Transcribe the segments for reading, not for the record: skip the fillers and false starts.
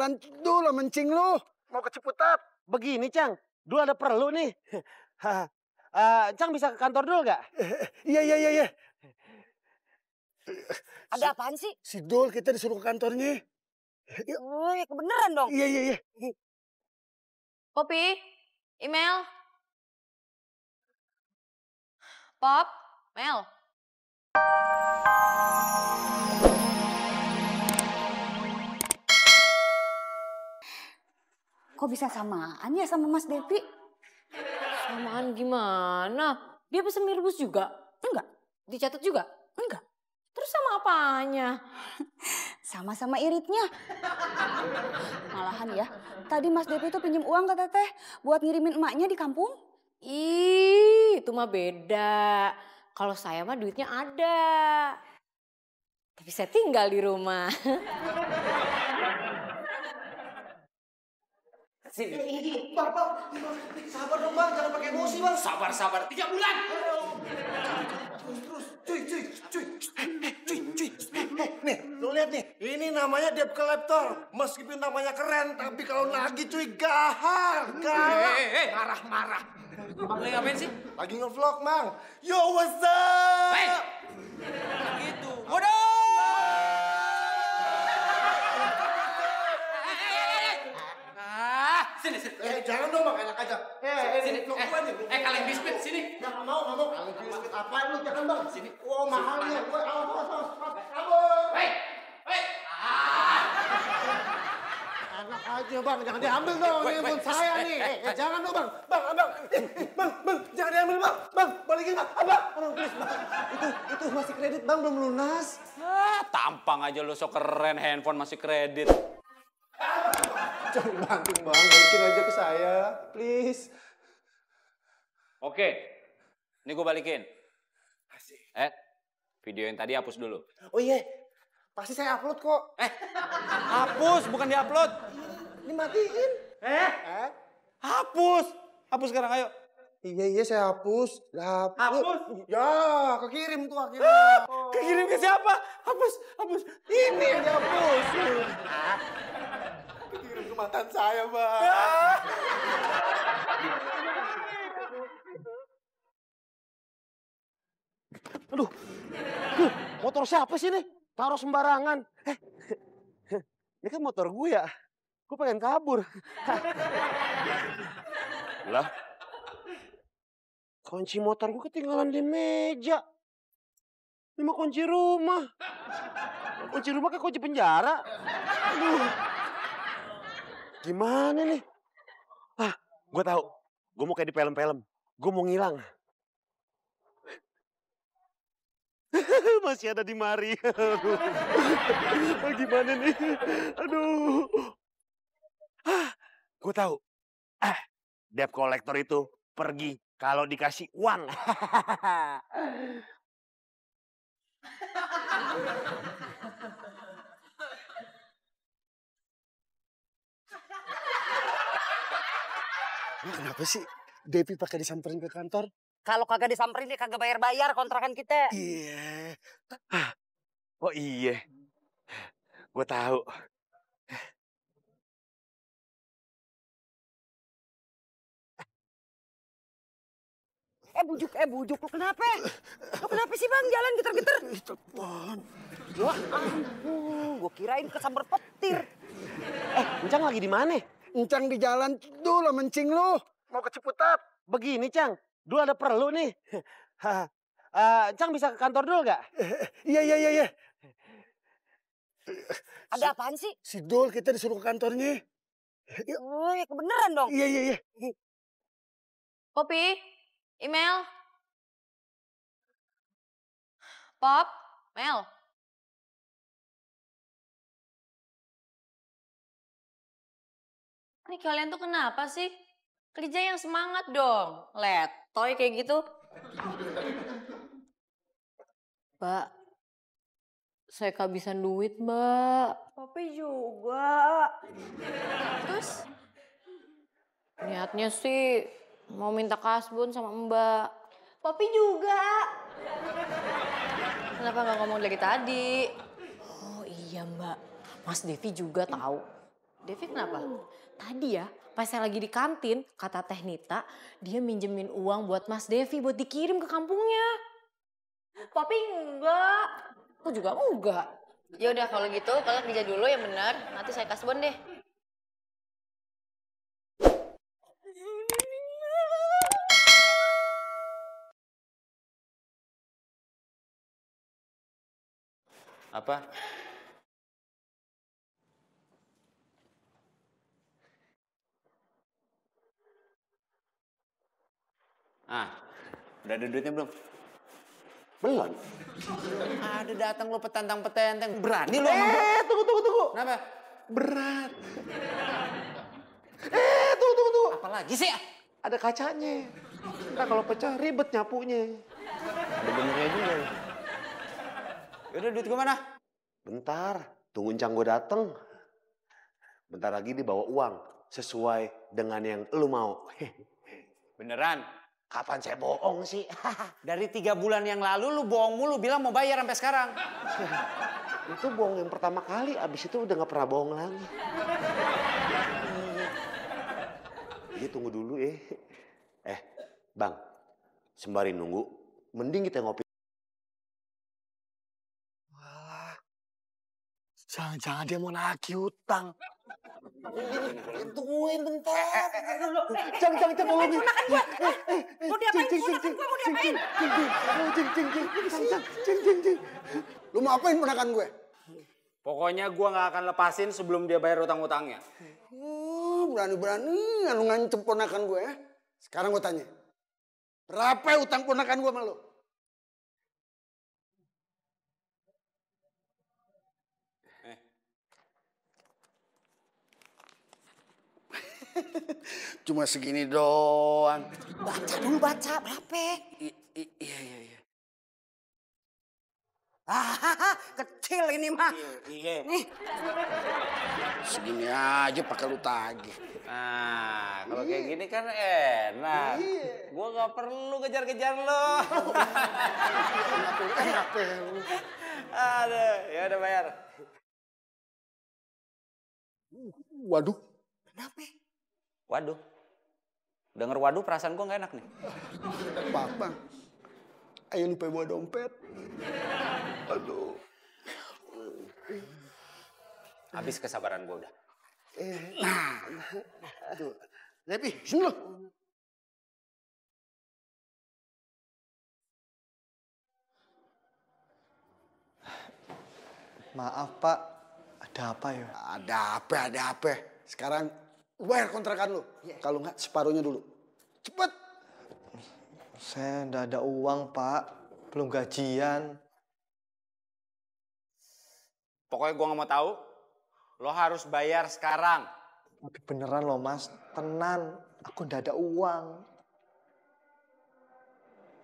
jalan dulu mencing lu. Mau ke Ciputat. Begini, Cang. Dulu ada perlu nih. Cang bisa ke kantor dulu gak? Iya. Ada apaan sih? Si Dul kita disuruh ke kantornya. Oh, ya kebeneran dong. Iya. Popi, email. Pop, Mel. Kok bisa samaan ya sama Mas Devi? Samaan gimana? Dia pesen mie rebus juga? Enggak. Dicatat juga? Enggak. Terus sama apanya? Sama-sama iritnya. Malahan ya, tadi Mas Devi tuh pinjem uang ke Teteh buat ngirimin emaknya di kampung. Ih, itu mah beda. Kalau saya mah duitnya ada. Tapi saya tinggal di rumah. Sini. Bang, sabar dong bang, jangan pakai emosi bang. Sabar, 3 bulan. Terus, cuy. Nih, lu lihat nih. Ini namanya debt collector. Meskipun namanya keren, tapi kalau nagih cuy galak. Marah. Bang lagi ngapain sih? Lagi nge-vlog, Mang. Yo, what's up? Hey! Gitu. Waduh! Sini. Jangan dong, Mang. Enak aja. Sini. Vlog gua nih. Kaleng biskuit, sini. Nggak mau. Kaleng biskuit apaan lu? Jangan, Bang. Sini. Wow, mahalnya. Awas. Kabur. Hey! Enak aja bang, jangan diambil dong, ini pun saya nih. Jangan dong bang, abang, jangan diambil bang, balikin bang, abang, please bang. Itu masih kredit bang, belum lunas. Tampang aja lu so keren, handphone masih kredit. Jangan banting bang, balikin aja ke saya, please. Oke, ini gue balikin. Video yang tadi hapus dulu. Oh iya, pasti saya upload kok. Hapus, bukan diupload. Dimatiin. Hapus sekarang, ayo. Iya, saya hapus. Hapus? Ya, kekirim tuh akhirnya. Kekirim ke siapa? Hapus. Ini yang dihapus. Kekirim ke mantan saya, bang. Aduh, motor siapa sih nih? Taruh sembarangan. Ini kan motor gue ya. Gue pengen kabur. Lah, kunci motor gue ketinggalan di meja. Ini mah kunci rumah. Kunci rumah kayak kunci penjara. Aduh. Gimana nih? Gue tahu. Gue mau kayak di film-film. Gue mau ngilang. Masih ada di mari. Gimana nih? Aduh. Gue tahu. Debt collector itu pergi kalau dikasih uang. Kenapa sih Devi pakai disamperin ke kantor? Kalau kagak disamperin dia kagak bayar kontrakan kita. Iya. Oh iya. Gue tahu. Bujuk lu kenapa? Lu kenapa sih bang jalan geter-geter? Telepon. Wah ampun, gue kirain kesambar petir. Encang lagi di mana? Encang di jalan dulu mencing lu. Mau ke Ciputat. Begini, Cang. Dulu ada perlu nih. Cang bisa ke kantor dulu gak? Iya. Ada apaan sih? Si Dul kita disuruh ke kantornya. Oh, ya kebeneran dong. Iya. Popi, email. Pop, Mel. Ini kalian tuh kenapa sih? Kerja yang semangat dong. Letoy kayak gitu. Mbak, saya kehabisan duit, Mbak. Papi juga. Terus? Niatnya sih mau minta kasbon sama Mbak. Papi juga. Kenapa nggak ngomong dari tadi? Oh iya, Mbak. Mas Devi juga tahu. Devi kenapa? Tadi ya, pas saya lagi di kantin, kata Teh Nita, dia minjemin uang buat Mas Devi buat dikirim ke kampungnya. Tapi enggak. Aku juga enggak. Ya udah kalau gitu kalian kerja dulu yang benar. Nanti saya kasbon deh. Apa? Udah ada duitnya belum? Belum. Ada datang lo petantang-petenteng. Berani lo sama gua? Tunggu. Kenapa? Berat. Tunggu. Apalagi sih? Ada kacanya. Nah kalau pecah ribet nyapunya. Ada benernya juga. Yaudah duit gue mana? Bentar, tungguin Cang gue dateng. Bentar lagi dibawa uang sesuai dengan yang lu mau. Beneran? Kapan saya bohong sih? Dari 3 bulan yang lalu lu bohong mulu bilang mau bayar sampai sekarang. Itu bohong yang pertama kali, abis itu udah gak pernah bohong lagi. Jadi tunggu dulu ya. Bang, sembari nunggu, mending kita ngopi. Walah, jangan-jangan dia mau nagih utang. Tungguin bentar. Jangan tolongin. Mau diapain? Mau diapain? Lu mau apain ponakan gue? Pokoknya gue gak akan lepasin sebelum dia bayar utang-utangnya. Berani-berani lu ngancem ponakan gue ya. Sekarang gue tanya. Berapa utang ponakan gue sama lu? Cuma segini doang. Baca dulu baca berapa? Iya. Kecil ini mah. Iya. Nih. Segini aja pakai lu tagih. Nah, kalau kayak gini kan enak. Gue gak perlu kejar-kejar lo. Aduh, ya udah bayar. Waduh. Kenapa? Waduh. Denger waduh perasaan gue gak enak nih. Apa? Ayo lupa bawa dompet. Aduh. Habis kesabaran gue udah. Aduh. Depi, sini lo. Maaf Pak, ada apa ya? Ada apa. Sekarang bayar kontrakan lu. Kalau nggak separuhnya dulu. Cepet. Saya nggak ada uang Pak, belum gajian. Pokoknya gue gak mau tahu. Lo harus bayar sekarang. Tapi beneran loh Mas, tenan, aku nggak ada uang.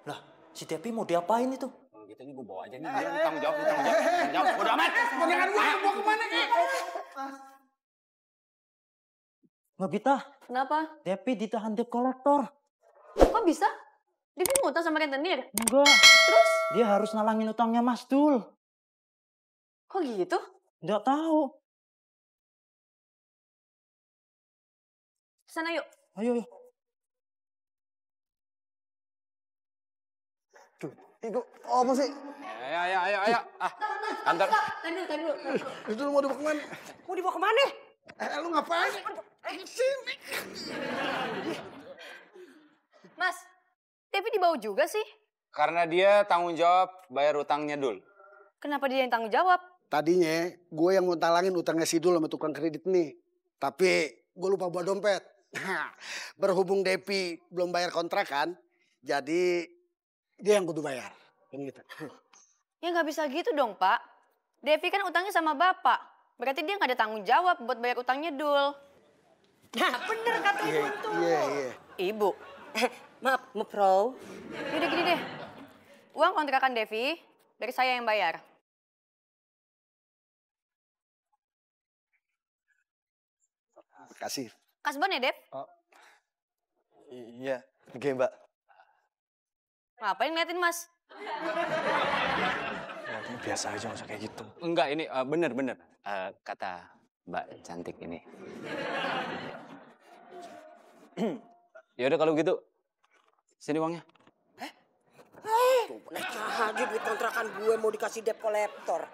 Lah, si Depi mau diapain itu? Gitu nih gue bawa aja nih. Tanggung jawab. Udah amat. Ponakan gue mau kemana nih? Mbak Bita, Kenapa? Depi ditahan debt collector. Kok bisa? Devi ngutang sama rentenir? Enggak, Terus? dia harus nalangin utangnya Mas Dul. Kok gitu? Nggak tahu. Sana yuk. Ayo. Itu apa sih? Ayo. Kantor. Tahan dulu. Itu lu mau dibawa kemana? Mau dibawa kemana? Lu ngapain? Sini. Mas, Devi dibawa juga sih. Karena dia tanggung jawab bayar utangnya Dul. Kenapa dia yang tanggung jawab? Tadinya gue yang mau talangin utangnya si Dul sama tukang kredit nih. Tapi gue lupa bawa dompet. Nah, berhubung Depi belum bayar kontrakan, jadi dia yang kudu bayar. Kan gitu. Ya nggak bisa gitu dong, Pak. Devi kan utangnya sama Bapak. Berarti dia nggak ada tanggung jawab buat bayar utangnya Dul. Nah, bener kata Ibu tuh. Iya. Ibu. Maaf, Mepro. Yaudah gini deh. Uang kontrakan Devi, dari saya yang bayar. Makasih. Kasbon ya, Dev? Iya, oke Mbak. Ngapain ngeliatin, Mas? Biasa aja, nggak usah kayak gitu. Enggak, ini bener. Kata Mbak cantik ini. Ya udah kalau gitu, sini uangnya. Tuh, pernah aja duit kontrakan gue mau dikasih debt collector.